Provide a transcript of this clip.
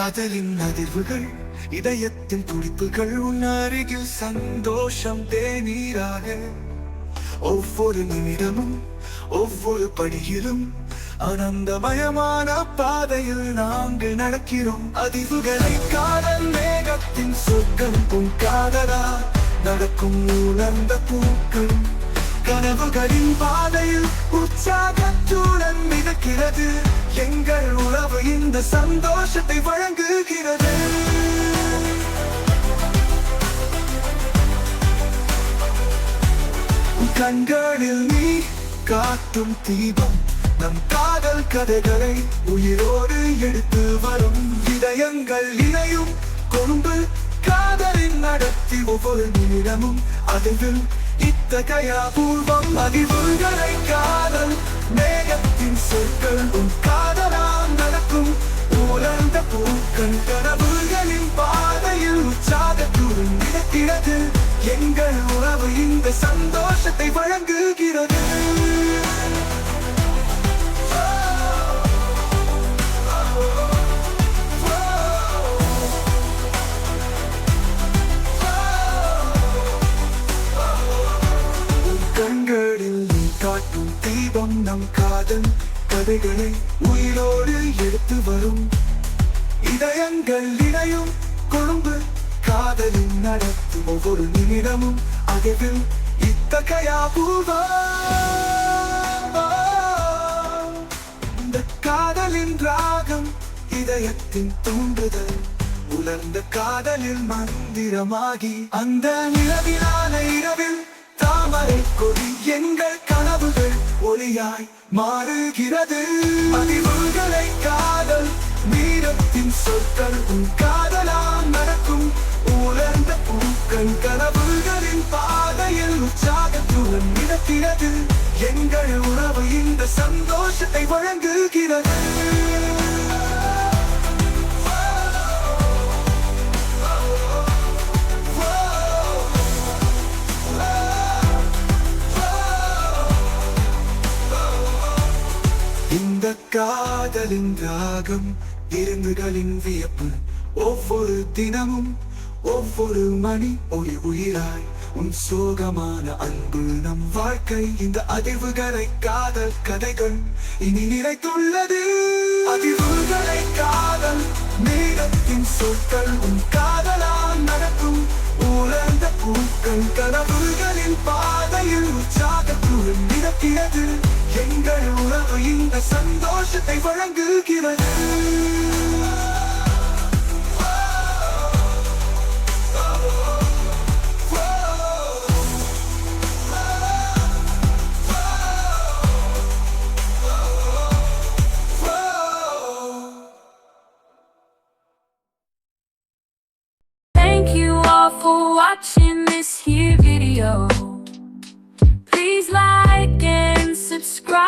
காதலின் அதிர்வுகள், இதயத்தின் துடிப்புகள், உன் அருகில் சந்தோஷம் தேநீராக. ஒவ்வொரு நிமிடமும் ஒவ்வொரு படியிலும் ஆனந்தமயமான பாதையில் நாங்கள் நடக்கிறோம். அதிர்வுகளை காதல் மேகத்தின் சொர்க்கம், உன் காதலா நடக்கும் உலர்ந்த பூக்கள். கனவுகளின் பாதையில் உற்சாகத்துடன் மிதக்கிறது. எங்கள் உறவு இந்த சந்தோஷத்தை வழங்குகிறது. கண்களில் நீ காட்டும் தீபம், நம் காதல் கதைகளை உயிரோடு எடுத்து வரும். இதயங்கள் இணையும் கொழும்பு காதலின் நடத்தி ஒவ்வொரு நிமிடமும் அதிர்வில் இத்தகைய பூர்வம். அதிர்வுகளை காதல் மேகத்தின் சொற்கள், உன் காதலால் நடக்கும் உலர்ந்த பூக்கள். கனவுகளின் பாதையில் உற்சாகத்துடன் மிதக்கிறது. எங்கள் உறவு இந்த சந்தோஷத்தை வழங்குகிறது. கண்களில் நீ காட்டும் தீபம், நம் காதல் கதைகளை உயிரோடு எடுத்து வரும். இதயங்கள் இணையும் கொழும்பு காதலின் நடத்தும் ஒவ்வொரு நிமிடமும் அதிர்வில் இத்தகைய பூர்வம். இந்த காதலின் ராகம், இதயத்தின் தூண்டுதல், உலர்ந்த காதலில் மந்திரமாகி அந்த நிலவிலான இரவில் தாமரை கொடி எங்கள் கனவுகள் ஒளியாய் மாறுகிறது. அதிர்வுகளை காதல் மீரத்தின் சொற்கள், உன் காதலால் நடக்கும் உலர்ந்த பூக்கள். கனவுகளின் பாதையில் உற்சாகத்துடன் மிதக்கிறது. எங்கள் உறவு இந்த சந்தோஷத்தை வழங்குகிறது. இந்த காதலின் ராகம், இருந்துகளின் வியப்பு, ஒவ்வொரு தினமும் ஒவ்வொரு மணி ஒளி உயிராய். உன் சோகமான அன்பு நம் வாழ்க்கை. இந்த அதிர்வுகளை காதல் கதைகள் இனி நிறைத்துள்ளது. அதிர்வுகளை காதல் மேகத்தின் சொற்கள், உன் காதலால் நடக்கும் உலர்ந்த பூக்கள். கனவுகளின் பாதையில் உற்சாகத்துடன் மிதக்கிறது. எங்கள் உறவு இந்த சந்தோஷத்தை வழங்குகிறது. Thank you all for watching this here video. Please like and subscribe.